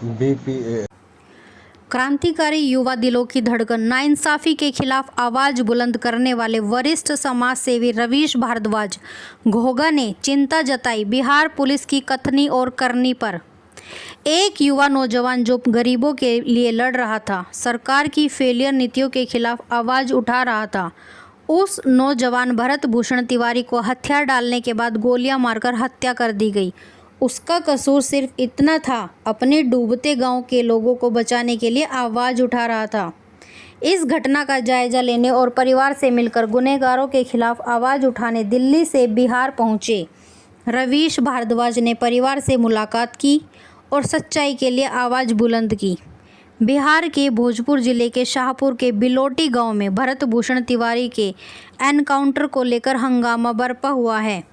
BPA. क्रांतिकारी युवा दिलों की धड़कन, नाइंसाफी के खिलाफ आवाज बुलंद करने वाले वरिष्ठ समाज सेवी रवीश भारद्वाज घोगा ने चिंता जताई बिहार पुलिस की कथनी और करनी पर। एक युवा नौजवान जो गरीबों के लिए लड़ रहा था, सरकार की फेलियर नीतियों के खिलाफ आवाज उठा रहा था, उस नौजवान भरत भूषण तिवारी को हथियार डालने के बाद गोलियां मारकर हत्या कर दी गई। उसका कसूर सिर्फ इतना था, अपने डूबते गांव के लोगों को बचाने के लिए आवाज़ उठा रहा था। इस घटना का जायजा लेने और परिवार से मिलकर गुनहगारों के खिलाफ आवाज़ उठाने दिल्ली से बिहार पहुंचे रवीश भारद्वाज ने परिवार से मुलाकात की और सच्चाई के लिए आवाज़ बुलंद की। बिहार के भोजपुर जिले के शाहपुर के बिलोटी गांव में भरत भूषण तिवारी के एनकाउंटर को लेकर हंगामा बरपा हुआ है।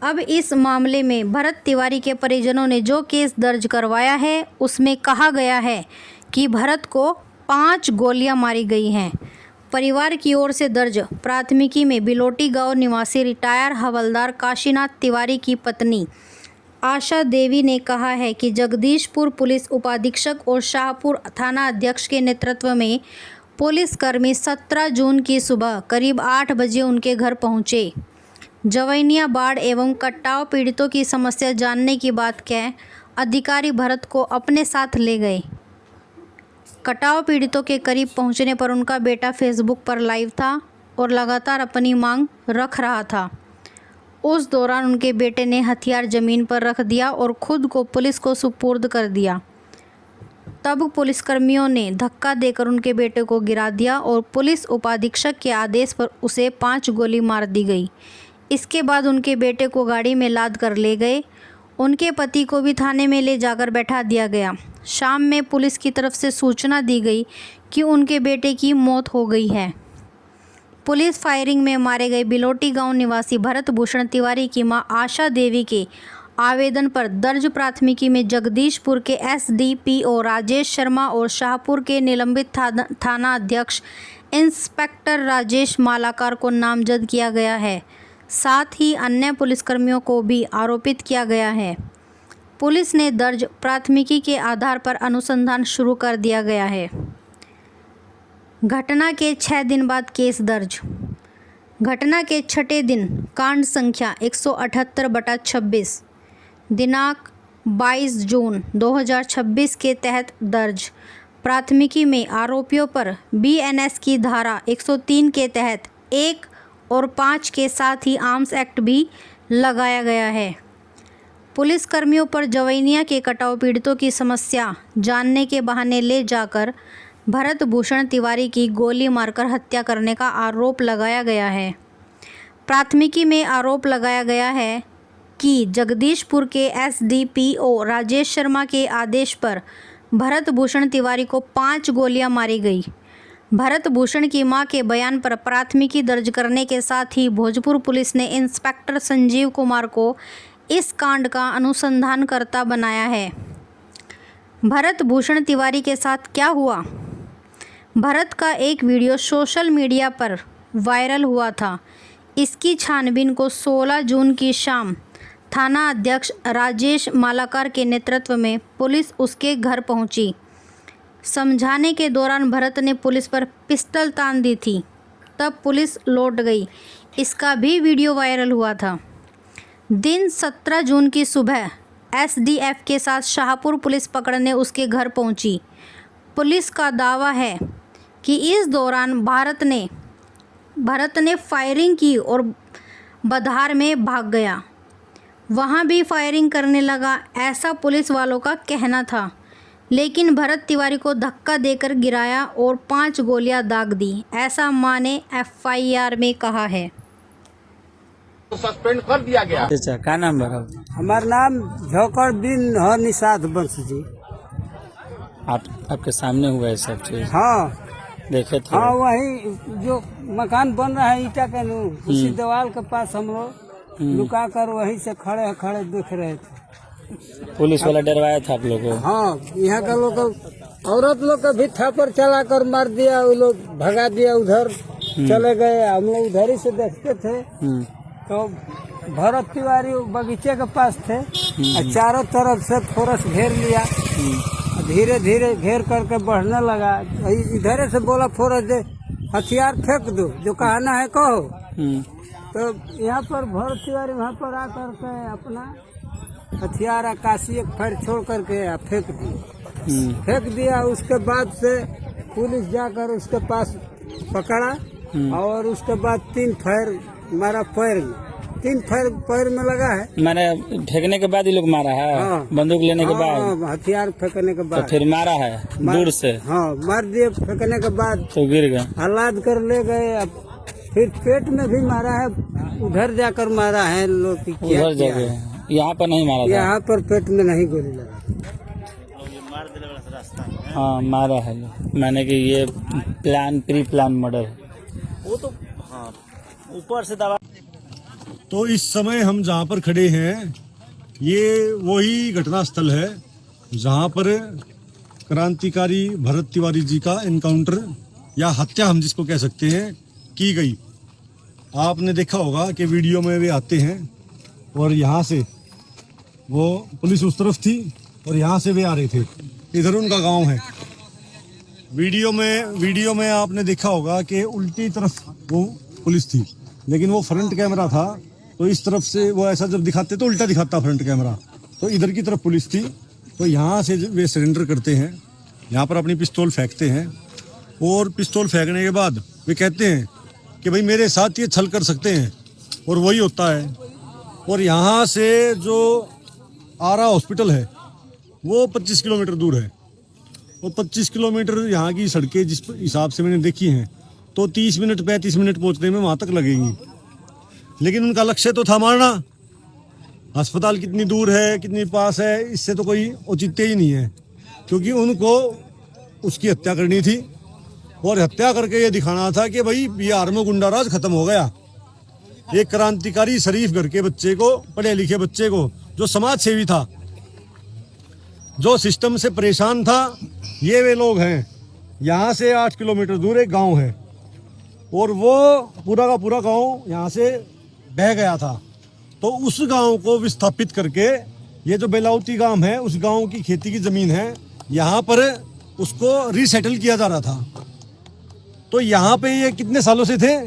अब इस मामले में भरत तिवारी के परिजनों ने जो केस दर्ज करवाया है, उसमें कहा गया है कि भरत को 5 गोलियां मारी गई हैं। परिवार की ओर से दर्ज प्राथमिकी में बिलोटी गांव निवासी रिटायर हवलदार काशीनाथ तिवारी की पत्नी आशा देवी ने कहा है कि जगदीशपुर पुलिस उपाधीक्षक और शाहपुर थाना अध्यक्ष के नेतृत्व में पुलिसकर्मी 17 जून की सुबह करीब 8 बजे उनके घर पहुंचे। जवैनिया बाढ़ एवं कटाव पीड़ितों की समस्या जानने की बात कह अधिकारी भरत को अपने साथ ले गए। कटाव पीड़ितों के करीब पहुंचने पर उनका बेटा फेसबुक पर लाइव था और लगातार अपनी मांग रख रहा था। उस दौरान उनके बेटे ने हथियार जमीन पर रख दिया और खुद को पुलिस को सुपुर्द कर दिया। तब पुलिसकर्मियों ने धक्का देकर उनके बेटे को गिरा दिया और पुलिस उपाधीक्षक के आदेश पर उसे 5 गोली मार दी गई। इसके बाद उनके बेटे को गाड़ी में लाद कर ले गए। उनके पति को भी थाने में ले जाकर बैठा दिया गया। शाम में पुलिस की तरफ से सूचना दी गई कि उनके बेटे की मौत हो गई है। पुलिस फायरिंग में मारे गए बिलोटी गांव निवासी भरत भूषण तिवारी की मां आशा देवी के आवेदन पर दर्ज प्राथमिकी में जगदीशपुर के एसडीपीओ राजेश शर्मा और शाहपुर के निलंबित थाना अध्यक्ष इंस्पेक्टर राजेश मालाकार को नामजद किया गया है। साथ ही अन्य पुलिसकर्मियों को भी आरोपित किया गया है। पुलिस ने दर्ज प्राथमिकी के आधार पर अनुसंधान शुरू कर दिया गया है। घटना के 6 दिन बाद केस दर्ज। घटना के 6ठे दिन कांड संख्या 178/26 दिनांक 22 जून 2026 के तहत दर्ज प्राथमिकी में आरोपियों पर बीएनएस की धारा 103 के तहत 1 और 5 के साथ ही आर्म्स एक्ट भी लगाया गया है। पुलिसकर्मियों पर जवैनिया के कटाव पीड़ितों की समस्या जानने के बहाने ले जाकर भरत भूषण तिवारी की गोली मारकर हत्या करने का आरोप लगाया गया है। प्राथमिकी में आरोप लगाया गया है कि जगदीशपुर के एसडीपीओ राजेश शर्मा के आदेश पर भरत भूषण तिवारी को 5 गोलियां मारी गई। भरत भूषण की मां के बयान पर प्राथमिकी दर्ज करने के साथ ही भोजपुर पुलिस ने इंस्पेक्टर संजीव कुमार को इस कांड का अनुसंधानकर्ता बनाया है। भरत भूषण तिवारी के साथ क्या हुआ? भरत का एक वीडियो सोशल मीडिया पर वायरल हुआ था। इसकी छानबीन को 16 जून की शाम थाना अध्यक्ष राजेश मालाकार के नेतृत्व में पुलिस उसके घर पहुंची। समझाने के दौरान भरत ने पुलिस पर पिस्टल तान दी थी। तब पुलिस लौट गई। इसका भी वीडियो वायरल हुआ था। दिन 17 जून की सुबह एसडीएफ के साथ शाहपुर पुलिस पकड़ने उसके घर पहुंची। पुलिस का दावा है कि इस दौरान भरत ने फायरिंग की और बधार में भाग गया। वहां भी फायरिंग करने लगा, ऐसा पुलिस वालों का कहना था। लेकिन भरत तिवारी को धक्का देकर गिराया और 5 गोलियां दाग दी, ऐसा मां ने एफआईआर में कहा है। सस्पेंड कर दिया गया। अच्छा, क्या नाम लगा? हमारा नाम झोकर बिन है निषाद वंश जी। आपके सामने हुआ है सब चीज? हाँ देखे थे? हाँ, वही जो मकान बन रहा है ईटा का उसी दीवार के पास हम लोग लुका कर वहीं से खड़े देख रहे थे। पुलिस वाला डरवाया था आप लोगों को? हाँ, यहाँ का लोग औरत लोग का भी थापर चला कर मार दिया। वो लोग भगा दिया, उधर चले गए। हम लोग उधर ही से देखते थे। तो भरत तिवारी बगीचे के पास थे और चारों तरफ से फोरस घेर लिया। धीरे धीरे घेर करके बढ़ने लगा। इधर से बोला फौरन से हथियार फेंक दो, जो कहना है कहो। तो यहाँ पर भरत तिवारी वहाँ पर आकर के अपना हथियार आकाशी एक फायर छोड़ करके फेंक दिया। उसके बाद से पुलिस जाकर उसके पास पकड़ा और उसके बाद 3 फायर मारा पैर में। 3 फायर पैर में लगा है। मैंने फेंकने के बाद ही लोग मारा है। हाँ। बंदूक लेने के बाद। हाँ, हथियार फेंकने के तो बाद फिर मारा है दूर से। हाँ, मार दिए। फेंकने के बाद तो गिर गए। हलाद कर ले गए। अब फिर पेट में भी मारा है, उधर जाकर मारा है लोग की क्या उधर किया है। जगह यहाँ पर नहीं मारा था। यहाँ पर पेट में नहीं गोली लगा। हाँ मारा है। मैंने कि ये प्री प्लान मर्डर है। वो तो हाँ ऊपर से दबा। तो इस समय हम जहाँ पर खड़े हैं ये वही घटना स्थल है जहाँ पर क्रांतिकारी भरत तिवारी जी का एनकाउंटर या हत्या हम जिसको कह सकते हैं की गई। आपने देखा होगा कि वीडियो में वे आते हैं और यहाँ से वो पुलिस उस तरफ थी और यहाँ से वे आ रहे थे। इधर उनका गांव है। वीडियो में आपने देखा होगा कि उल्टी तरफ वो पुलिस थी, लेकिन वो फ्रंट कैमरा था तो इस तरफ से वो ऐसा जब दिखाते तो उल्टा दिखाता फ्रंट कैमरा। तो इधर की तरफ पुलिस थी तो यहाँ से वे सरेंडर करते हैं, यहाँ पर अपनी पिस्तौल फेंकते हैं और पिस्तौल फेंकने के बाद वे कहते हैं कि भाई मेरे साथ ये छल कर सकते हैं, और वही होता है। और यहाँ से जो आरा हॉस्पिटल है वो 25 किलोमीटर दूर है और 25 किलोमीटर यहाँ की सड़कें जिस हिसाब से मैंने देखी हैं तो 30 मिनट 35 मिनट पहुँचने में वहाँ तक लगेंगी। लेकिन उनका लक्ष्य तो था मारना। अस्पताल कितनी दूर है कितनी पास है इससे तो कोई औचित्य ही नहीं है, क्योंकि उनको उसकी हत्या करनी थी और हत्या करके ये दिखाना था कि भाई बिहार में गुंडाराज खत्म हो गया। एक क्रांतिकारी शरीफ घर के बच्चे को, पढ़े लिखे बच्चे को, जो समाज सेवी था, जो सिस्टम से परेशान था, ये वे लोग हैं। यहाँ से 8 किलोमीटर दूर एक गांव है और वो पूरा का पूरा गांव यहाँ से बह गया था। तो उस गांव को विस्थापित करके ये जो बेलावती गांव है उस गांव की खेती की जमीन है, यहाँ पर उसको रीसेटल किया जा रहा था। तो यहाँ पे ये कितने सालों से थे?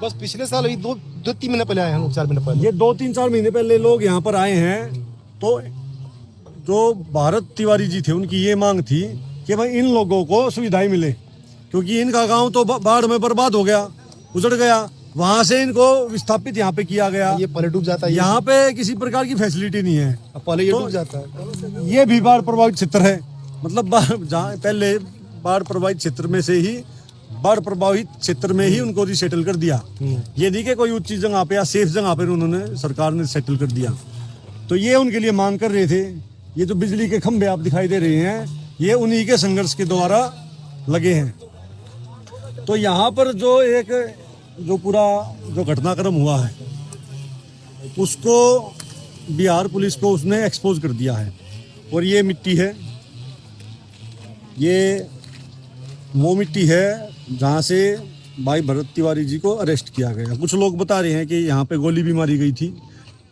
बस पिछले साल अभी 2-3 महीने पहले आए हैं, 4 महीने पहले। ये 2-3-4 महीने पहले लोग यहाँ पर आए हैं। तो जो भारत तिवारी जी थे उनकी ये मांग थी कि भाई इन लोगों को सुविधाएं मिले, क्योंकि इनका गांव तो बाढ़ में बर्बाद हो गया, उजड़ गया। वहां से इनको विस्थापित यहाँ पे किया गया। ये पहले डूब जाता है। यहाँ पे किसी प्रकार की फैसिलिटी नहीं है। पहले ये तो डूब जाता है। ये भी बाढ़ प्रभावित क्षेत्र है। मतलब जहाँ पहले बाढ़ प्रभावित क्षेत्र में से ही बाढ़ प्रभावित क्षेत्र में ही उनको रिसेटल कर दिया। ये नहीं कि कोई ऊंची जगह पे या सेफ जगह पे उन्होंने सरकार ने सेटल कर दिया। तो ये उनके लिए मांग कर रहे थे। ये जो बिजली के खंभे आप दिखाई दे रहे हैं ये उन्हीं के संघर्ष के द्वारा लगे हैं। तो यहाँ पर जो पूरा घटनाक्रम हुआ है उसको बिहार पुलिस को उसने एक्सपोज कर दिया है। और ये मिट्टी है, ये वो मिट्टी है जहाँ से भाई भरत तिवारी जी को अरेस्ट किया गया। कुछ लोग बता रहे हैं कि यहाँ पे गोली भी मारी गई थी,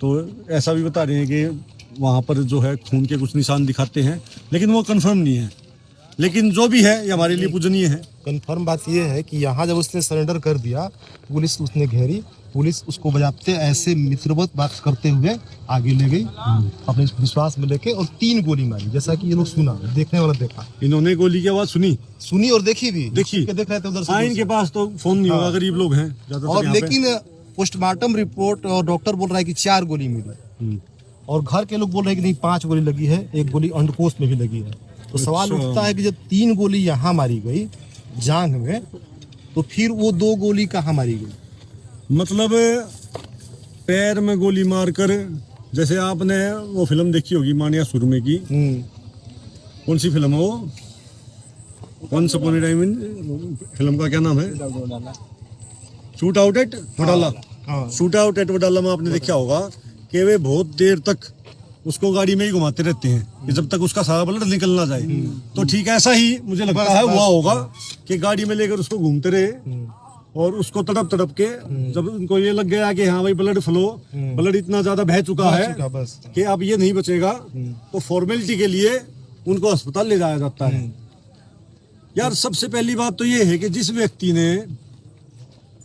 तो ऐसा भी बता रहे हैं कि वहाँ पर जो है खून के कुछ निशान दिखाते हैं, लेकिन वो कंफर्म नहीं है। लेकिन जो भी है ये हमारे लिए पूजनीय है। कंफर्म बात ये है कि यहाँ जब उसने सरेंडर कर दिया, पुलिस उसने घेरी, पुलिस उसको बजाते ऐसे मित्रवत बात करते हुए आगे ले गई अपने विश्वास में लेके, और 3 गोली मारी। जैसा कि ये लोग सुना, देखने वाला देखा, इन्होंने गोली की आवाज सुनी और देखी भी, देखी। देख रहे थे उधर हाँ, इनके पास तो फोन नहीं होगा, गरीब लोग हैं और लेकिन पोस्टमार्टम रिपोर्ट और डॉक्टर बोल रहा है कि 4 गोली मिली, और घर के लोग बोल रहे हैं कि नहीं 5 गोली लगी है, 1 गोली अंडकोश में भी लगी है। तो सवाल उठता है कि जब 3 गोली यहाँ मारी गई जांघ में, तो फिर वो 2 गोली कहाँ मारी गई? मतलब पैर में गोली मारकर, जैसे आपने वो फिल्म देखी होगी मानिया सुरमे की, कौन सी फिल्म है वो? Once upon a time in, film का क्या नाम है? Shoot out at Wadala. Shoot out at Wadala में आपने देखा होगा कि वे बहुत देर तक उसको गाड़ी में ही घुमाते रहते हैं कि जब तक उसका सारा ब्लड निकल ना जाए। तो ठीक ऐसा ही मुझे लगता है हुआ होगा कि गाड़ी में लेकर उसको घूमते रहे और उसको तड़प के जब उनको ये लग गया कि हाँ भाई ब्लड इतना ज्यादा बह चुका है कि अब ये नहीं बचेगा, तो फॉर्मेलिटी के लिए उनको अस्पताल ले जाया जाता है। यार सबसे पहली बात तो ये है कि जिस व्यक्ति ने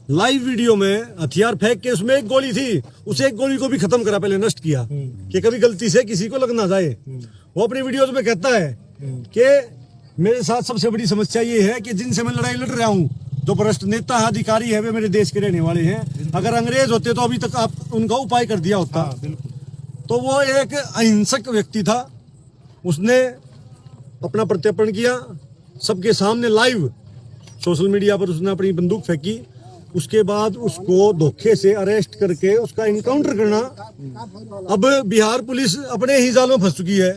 लाइव वीडियो में हथियार फेंक के उसमें एक गोली थी, उसे एक गोली को भी खत्म करा, पहले नष्ट किया कि कभी गलती से किसी को लग ना जाए। वो अपनी वीडियोज में कहता है कि मेरे साथ सबसे बड़ी समस्या ये है कि जिनसे मैं लड़ाई लड़ रहा हूँ, जो भ्रष्ट नेता है, अधिकारी है, वे मेरे देश के रहने वाले हैं। अगर अंग्रेज होते तो अभी तक आप उनका उपाय कर दिया होता। तो वो एक अहिंसक व्यक्ति था, उसने अपना प्रत्यर्पण किया सबके सामने लाइव सोशल मीडिया पर। उसने अपनी बंदूक फेंकी, उसके बाद उसको धोखे से अरेस्ट करके उसका इनकाउंटर करना। अब बिहार पुलिस अपने ही जाल में फंस चुकी है।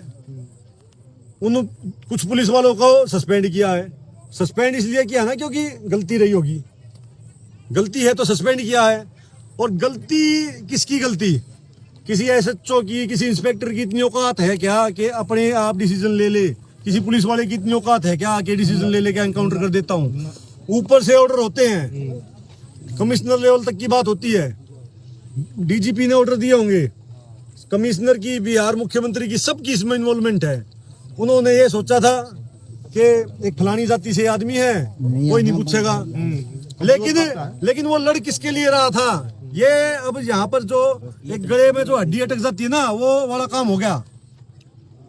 उन कुछ पुलिस वालों को सस्पेंड किया है। सस्पेंड इसलिए किया ना क्योंकि गलती रही होगी, गलती है तो सस्पेंड किया है। और गलती किसकी गलती? किसी एसएचओ की, किसी इंस्पेक्टर की इतनी औकात है क्या कि अपने आप डिसीजन ले ले? किसी पुलिस वाले की इतनी औकात है क्या कि डिसीजन ले ले क्या एनकाउंटर कर देता हूँ? ऊपर से ऑर्डर होते हैं, कमिश्नर लेवल तक की बात होती है, डीजीपी ने ऑर्डर दिए होंगे, कमिश्नर की, बिहार मुख्यमंत्री की, सबकी इसमें इन्वॉल्वमेंट है। उन्होंने ये सोचा था कि एक फलानी जाति से आदमी है, कोई नहीं पूछेगा। लेकिन वो लड़ किसके लिए रहा था? ये अब यहाँ पर जो एक गले में जो हड्डी अटक जाती है ना, वो वाला काम हो गया।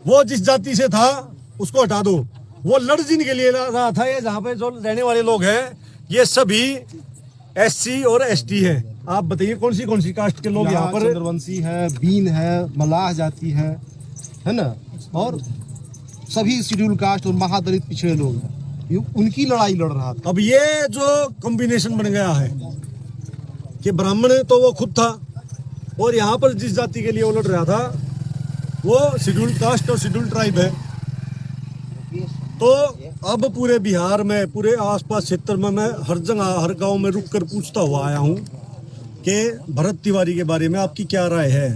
वो जिस जाति से था उसको हटा दो। वो लड़ जिनके लिए रहा था, ये जहाँ पे जो रहने वाले लोग हैं ये सभी एससी और एसटी है। आप बताइए कौन सी कास्ट के लोग यहाँ पर? चंद्रवंशी है, बीन है, मलाह जाति है ना, और सभी शेड्यूल कास्ट और महादलित पिछड़े लोग हैं। ये उनकी लड़ाई लड़ रहा था। अब ये जो कॉम्बिनेशन बन गया है कि ब्राह्मण तो वो खुद था, और यहाँ पर जिस जाति के लिए वो लड़ रहा था वो शेड्यूल कास्ट और शेड्यूल ट्राइब है। तो अब पूरे बिहार में, पूरे आसपास क्षेत्र में मैं हर जगह, हर गांव में रुक कर पूछता हुआ आया हूँ कि भरत तिवारी के बारे में आपकी क्या राय है।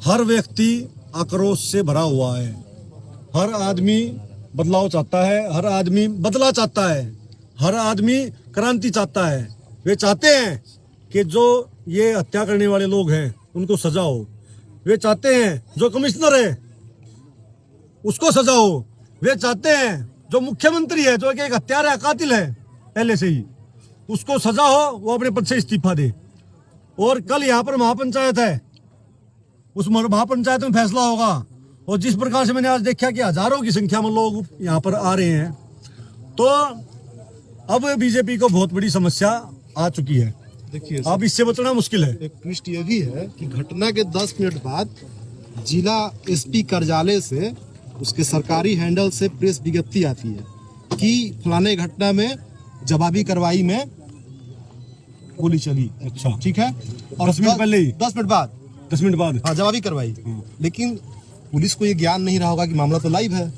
हर व्यक्ति आक्रोश से भरा हुआ है, हर आदमी बदलाव चाहता है, हर आदमी बदला चाहता है, हर आदमी क्रांति चाहता है। वे चाहते हैं कि जो ये हत्या करने वाले लोग हैं उनको सजा हो। वे चाहते हैं जो कमिश्नर है उसको सजा हो। वे चाहते हैं जो मुख्यमंत्री है, जो एक हत्यारा है, कातिल है पहले से ही, उसको सजा हो, वो अपने पद से इस्तीफा दे। और कल यहाँ पर महापंचायत है, उस महापंचायत में फैसला होगा। और जिस प्रकार से मैंने आज देखा कि हजारों की संख्या में लोग यहाँ पर आ रहे हैं, तो अब बीजेपी को बहुत बड़ी समस्या आ चुकी है। देखिए अब इससे बचना मुश्किल है। एक ट्विस्ट ये भी है कि घटना के 10 मिनट बाद जिला एसपी कार्यालय से, उसके सरकारी हैंडल से प्रेस विज्ञप्ति आती है कि फलाने घटना में जवाबी कार्रवाई में गोली चली। अच्छा, ठीक है। और 10 मिनट पहले ही, 10 मिनट बाद 10 मिनट बाद हाँ जवाबी कार्रवाई। लेकिन पुलिस को ये ज्ञान नहीं रहा होगा कि मामला तो लाइव है,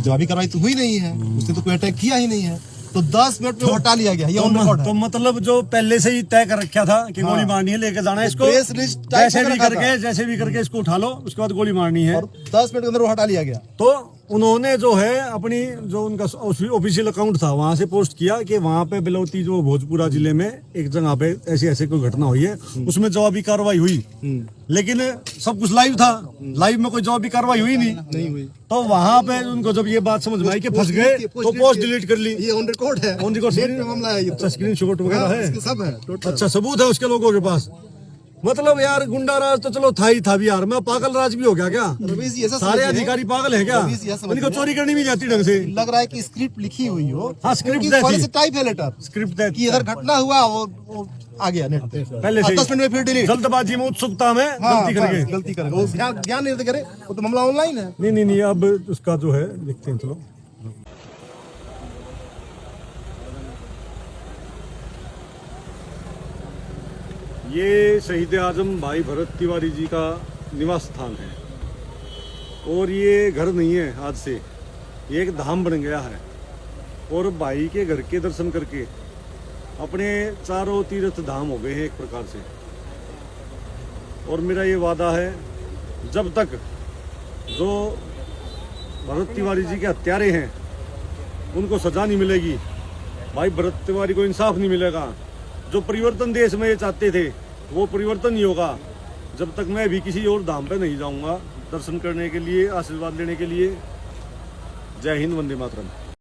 जवाबी कार्रवाई तो हुई नहीं है, उसने तो कोई अटैक किया ही नहीं है, तो 10 मिनट में हटा लिया गया। ये ऑन रिकॉर्ड है। तो मतलब जो पहले से ही तय कर रखा था कि गोली मारनी है, लेके जाना है इसको, प्रेस रिलीज टाइप जैसे भी करके इसको उठा लो, उसके बाद गोली मारनी है। और 10 मिनट के अंदर वो हटा लिया गया। तो उन्होंने जो है अपनी जो उनका ऑफिशियल अकाउंट था वहां से पोस्ट किया कि वहां पे बिलौती जो भोजपुरा जिले में एक जगह पे ऐसी कोई घटना हुई है, उसमें जवाबी कार्रवाई हुई। लेकिन सब कुछ लाइव था, लाइव में कोई जवाबी कार्रवाई हुई नहीं हुई। तो वहां पे उनको जब ये बात समझ में आई कि फंस गए, तो पोस्ट डिलीट कर ली। ये ऑन रिकॉर्ड है, ऑन रिकॉर्ड मामला है ये। अच्छा, स्क्रीनशॉट वगैरह है, सब है टोटल। अच्छा सबूत है उसके लोगों के पास। मतलब यार गुंडा राज तो चलो था ही था बिहार में, पागल राज भी हो गया क्या? रवीश जी ऐसा सारे अधिकारी पागल है क्या? रवीश जी ऐसा इनको चोरी करनी भी जाती ढंग से। लग रहा है कि स्क्रिप्ट लिखी हुई हो। हाँ, स्क्रिप्ट पहले से टाइप है लेटर, स्क्रिप्ट कि इधर घटना हुआ वो आ गया नेट पे पहले से 10 मिनट में फिर डिलीट। जल्दबाजी में, उत्सुकता में गलती करके। गलती करेगा वो, ज्ञान नहीं करे, वो तो मामला ऑनलाइन है। नहीं, अब उसका जो है देखते हैं। चलो ये शहीद आजम भाई भरत तिवारी जी का निवास स्थान है, और ये घर नहीं है आज से, ये एक धाम बन गया है। और भाई के घर के दर्शन करके अपने चारों तीर्थ धाम हो गए हैं एक प्रकार से। और मेरा ये वादा है, जब तक जो भरत तिवारी जी के हत्यारे हैं उनको सजा नहीं मिलेगी, भाई भरत तिवारी को इंसाफ नहीं मिलेगा, जो परिवर्तन देश में ये चाहते थे वो परिवर्तन नहीं होगा, जब तक मैं भी किसी और धाम पे नहीं जाऊंगा दर्शन करने के लिए, आशीर्वाद लेने के लिए। जय हिंद, वंदे मातरम।